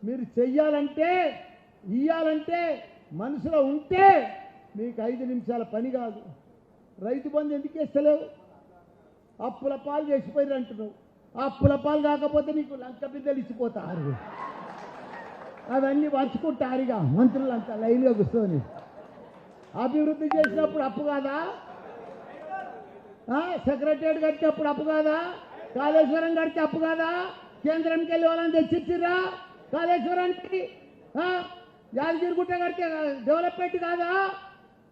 మీరు చెయ్యాలంటే ఇయ్యాలంటే మనసులో ఉంటే మీకు 5 నిమిషాల పని కాదు. రైతు బంధు ఎందుకు ఇస్తలేవు? అప్పుల పాలు చేసిపోయారు అంటున్నావు. అప్పుల పాలు కాకపోతే నీకు లంక బిడ్డలు ఇచ్చిపోతారు. అవన్నీ పంచుకుంటారుగా మంత్రులంతా లైన్గా కూర్చొని. అభివృద్ధి చేసినప్పుడు అప్పు కాదా? సెక్రటరియట్ కట్టినప్పుడు అప్పు కాదా? కాళేశ్వరం కడితే అప్పు కాదా? కేంద్రంకి వెళ్ళి వాళ్ళని తెచ్చిచ్చిర్రా కాళేశ్వరానికి? యాదగిరిగుట్ట కడితే డెవలప్మెంట్ కాదా?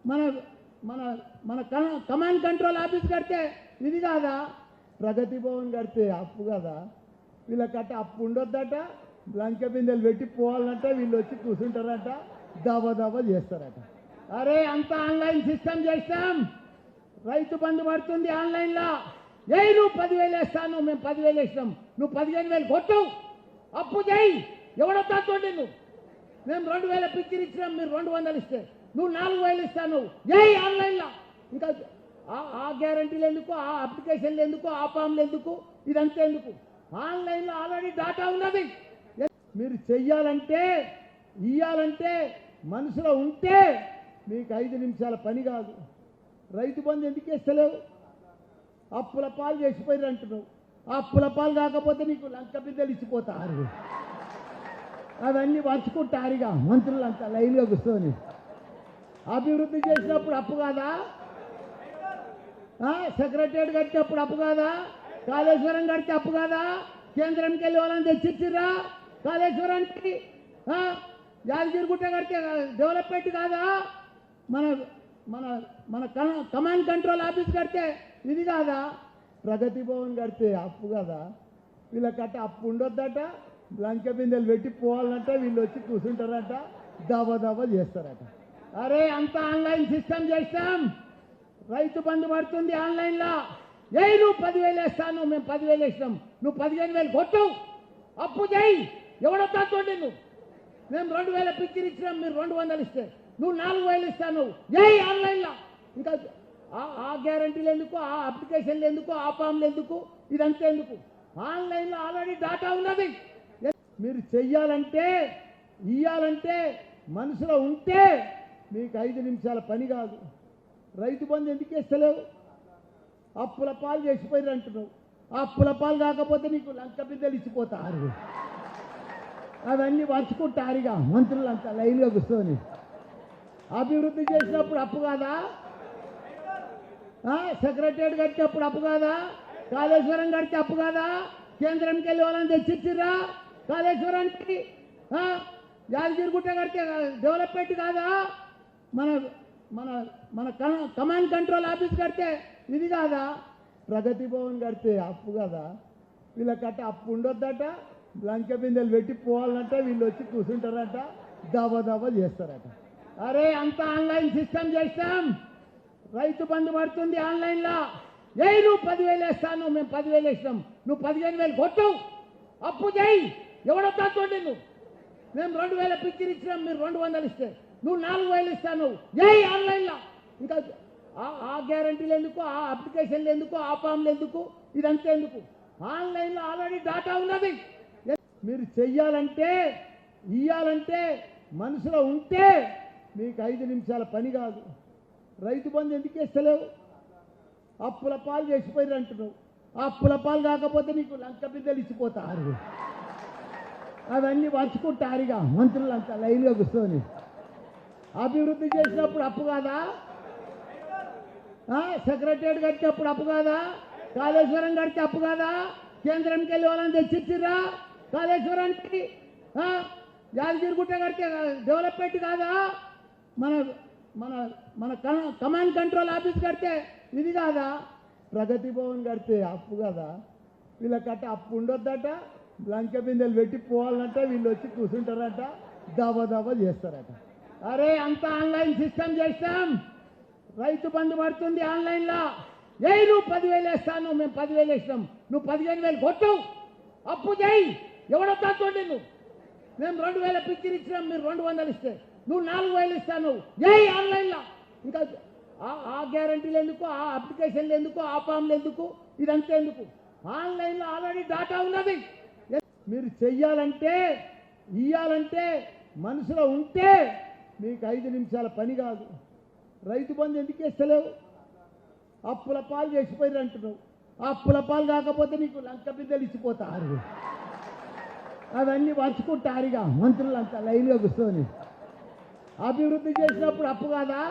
మన మన మన కమాండ్ కంట్రోల్ ఆఫీస్ కడితే ఇది కాదా? ప్రగతి భవన్ కడితే అప్పు కదా? వీళ్ళకట్ట అప్పు ఉండొద్దట, లంక బిందెలు పెట్టి పోవాలంటే వీళ్ళు వచ్చి కూర్చుంటారట, దబా చేస్తారట. అరే అంతా ఆన్లైన్ సిస్టమ్ చేస్తాం. రైతు బంధు పడుతుంది ఆన్లైన్లో. నువ్వు 10,000 వేస్తాను, మేము 10,000 వేసినాం, నువ్వు 15,000 కొట్టు, అప్పు చేయి, ఎవడొద్దా చూడండి. నువ్వు మేము 2,000 పిక్చర్ ఇచ్చినాం, మీరు 200 ఇస్తే నువ్వు 4,000 ఇస్తాను. ఆన్లైన్లో ఇంకా ఆ గ్యారంటీలు ఎందుకు? ఆ అప్లికేషన్లు ఎందుకు? ఆ ఫామ్లు ఎందుకు? ఇదంతా ఎందుకు? ఆన్లైన్లో ఆల్రెడీ డాటా ఉన్నది. మీరు చెయ్యాలంటే ఇయ్యాలంటే మనసులో ఉంటే మీకు 5 నిమిషాల పని కాదు. రైతు బంధు ఎందుకు ఇస్తలేవు? అప్పుల పాలు చేసిపోయారు అంటున్నావు. అప్పుల పాలు కాకపోతే నీకు లంక బిడ్డలు ఇచ్చిపోతారు. అవన్నీ పంచుకుంటారుగా మంత్రులంతా లైన్గా కూర్చొని. అభివృద్ధి చేసినప్పుడు అప్పు కాదా? సెక్రటరియట్ కట్టినప్పుడు అప్పు కాదా? కాళేశ్వరం కడితే అప్పు కాదా? కేంద్రంకి వెళ్ళి వాళ్ళని తెచ్చిచ్చిర్రా కాళేశ్వరానికి? యాదగిరిగుట్ట కడితే డెవలప్మెంట్ కాదా? మన మన మన కమాండ్ కంట్రోల్ ఆఫీస్ కడితే ఇది కాదా? ప్రగతి భవన్ కడితే అప్పు కదా? వీళ్ళకట్ట అప్పు ఉండొద్దట, లంక బిందెలు పెట్టి పోవాలంటే వీళ్ళు వచ్చి కూర్చుంటారట, దబా చేస్తారట. అరే అంతా ఆన్లైన్ సిస్టమ్ చేస్తాం. రైతు బంధు పడుతుంది ఆన్లైన్లో. నువ్వు 10,000 వేస్తాను, మేము 10,000 వేసినాం, నువ్వు 15,000 కొట్టు, అప్పు చేయి, ఎవడొద్దా చూడండి. నువ్వు మేము 2,000 పిక్చర్ ఇచ్చినాం, మీరు 200 ఇస్తే నువ్వు 4,000 ఇస్తాను. ఆన్లైన్లో ఇంకా ఆ గ్యారంటీలు ఎందుకు? ఆ అప్లికేషన్లు ఎందుకు? ఆ ఫామ్లు ఎందుకు? ఇదంతా ఎందుకు? ఆన్లైన్లో ఆల్రెడీ డాటా ఉన్నది. మీరు చెయ్యాలంటే ఇయ్యాలంటే మనసులో ఉంటే మీకు 5 నిమిషాల పని కాదు. రైతు బంధు ఎందుకు ఇస్తలేవు? అప్పుల పాలు చేసిపోయారు అంటున్నావు. అప్పుల పాలు కాకపోతే నీకు లంక బిడ్డలు ఇచ్చిపోతారు. అవన్నీ పంచుకుంటారుగా మంత్రులంతా లైన్గా కూర్చొని. అభివృద్ధి చేసినప్పుడు అప్పు కాదా? సెక్రటరియట్ కట్టినప్పుడు అప్పు కాదా? కాళేశ్వరం కడితే అప్పు కాదా? కేంద్రంకి వెళ్ళి వాళ్ళని తెచ్చిచ్చిర్రా కాళేశ్వరానికి? యాదగిరిగుట్ట కడితే డెవలప్మెంట్ కాదా? మన మన మన కమాండ్ కంట్రోల్ ఆఫీస్ కడితే ఇది కాదా? ప్రగతి భవన్ కడితే అప్పు కదా? వీళ్ళకట్ట అప్పు ఉండొద్దట, లంక బిందెలు పెట్టి పోవాలంటే వీళ్ళు వచ్చి కూర్చుంటారట, దబా చేస్తారట. అరే అంతా ఆన్లైన్ సిస్టమ్ చేస్తాం. రైతు బంధు పడుతుంది ఆన్లైన్లో. నువ్వు 10,000 వేస్తాను, మేము 10,000 వేసినాం, నువ్వు 15,000 కొట్టు, అప్పు చేయి, ఎవడొద్దా చూడండి. నువ్వు మేము 2,000 పిక్చర్ ఇచ్చినాం, మీరు 200 ఇస్తే నువ్వు 4,000 ఇస్తాను. ఆన్లైన్లో ఇంకా ఆ గ్యారంటీలు ఎందుకు? ఆ అప్లికేషన్లు ఎందుకు? ఆ ఫామ్లు ఎందుకు? ఇదంతా ఎందుకు? ఆన్లైన్లో ఆల్రెడీ డాటా ఉన్నది. మీరు చెయ్యాలంటే ఇయ్యాలంటే మనసులో ఉంటే మీకు 5 నిమిషాల పని కాదు. రైతు బంధు ఎందుకు ఇస్తలేవు? అప్పుల పాలు చేసిపోయారు అంటున్నావు. అప్పుల పాలు కాకపోతే నీకు లంక బిడ్డలు ఇచ్చిపోతారు. అవన్నీ పంచుకుంటారుగా మంత్రులంతా లైన్గా కూర్చొని. అభివృద్ధి చేసినప్పుడు అప్పు కాదా? సెక్రటరియట్ కట్టినప్పుడు అప్పు కాదా? కాళేశ్వరం కడితే అప్పు కాదా? కేంద్రంకి వెళ్ళి వాళ్ళని తెచ్చిచ్చిర్రా కాళేశ్వరానికి? యాదగిరిగుట్ట కడితే డెవలప్మెంట్ కాదా? మన మన మన కమాండ్ కంట్రోల్ ఆఫీస్ కడితే ఇది కాదా? ప్రగతి భవన్ కడితే అప్పు కదా? వీళ్ళకట్ట అప్పు ఉండొద్దట, లంక బిందెలు పెట్టి పోవాలంటే వీళ్ళు వచ్చి కూర్చుంటారట, దబా చేస్తారట. అరే అంతా ఆన్లైన్ సిస్టమ్ చేస్తాం. రైతు బంధు పడుతుంది ఆన్లైన్లో. నువ్వు 10,000 వేస్తాను, మేము 10,000 వేసినాం, నువ్వు 15,000 కొట్టు, అప్పు చేయి, ఎవడొద్దా చూడండి. నువ్వు మేము 2,000 పిక్చర్ ఇచ్చినాం, మీరు 200 ఇస్తే నువ్వు 4,000 ఇస్తాను. ఆన్లైన్లో ఇంకా ఆ గ్యారంటీలు ఎందుకు? ఆ అప్లికేషన్లు ఎందుకు? ఆ ఫామ్లు ఎందుకు? ఇదంతా ఎందుకు? ఆన్లైన్లో ఆల్రెడీ డాటా ఉన్నది. మీరు చెయ్యాలంటే ఇయ్యాలంటే మనసులో ఉంటే మీకు 5 నిమిషాల పని కాదు. రైతు బంధు ఎందుకు ఇస్తలేవు? అప్పుల పాలు చేసిపోయారు అంటున్నావు. అప్పుల పాలు కాకపోతే నీకు లంక బిడ్డలు ఇచ్చిపోతారు. అవన్నీ పంచుకుంటారుగా మంత్రులంతా లైన్గా కూర్చొని. అభివృద్ధి చేసినప్పుడు అప్పు కాదా?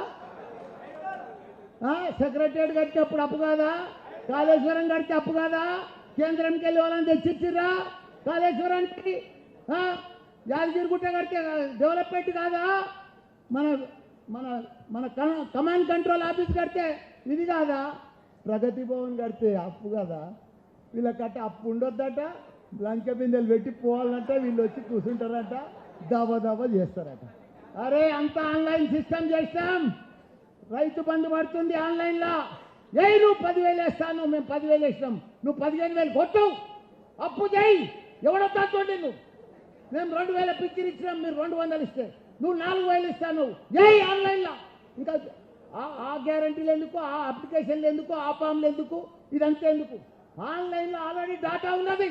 సెక్రటరియట్ కట్టినప్పుడు అప్పు కాదా? కాళేశ్వరం కడితే అప్పు కాదా? కేంద్రంకి వెళ్ళి వాళ్ళని తెచ్చిచ్చిర్రా కాళేశ్వరానికి? యాదగిరిగుట్ట కడితే డెవలప్మెంట్ కాదా? మన మన మన కమాండ్ కంట్రోల్ ఆఫీస్ కడితే ఇది కాదా? ప్రగతి భవన్ కడితే అప్పు కదా? వీళ్ళకట్ట అప్పు ఉండొద్దట, లంక బిందెలు పెట్టి పోవాలంటే వీళ్ళు వచ్చి కూర్చుంటారట, దబా చేస్తారట. అరే అంతా ఆన్లైన్ సిస్టమ్ చేస్తాం, రైతు బంధు పడుతుంది ఆన్లైన్లో. నువ్వు 10,000 వేస్తాను, మేము 10,000 వేసినాం, నువ్వు 15,000 కొట్టు, అప్పు చేయి, ఎవడొద్దా చూడండి. నువ్వు మేము 2,000 పిచ్చిలు ఇచ్చినాం, మీరు 200 ఇస్తే నువ్వు 4,000 ఇస్తాను, ఆన్లైన్లో. ఇంకా ఆ గ్యారంటీలు ఎందుకు, ఆ అప్లికేషన్లు ఎందుకు, ఆ ఫామ్లు ఎందుకు, ఇదంతా ఎందుకు? ఆన్లైన్లో ఆల్రెడీ డాటా ఉన్నది.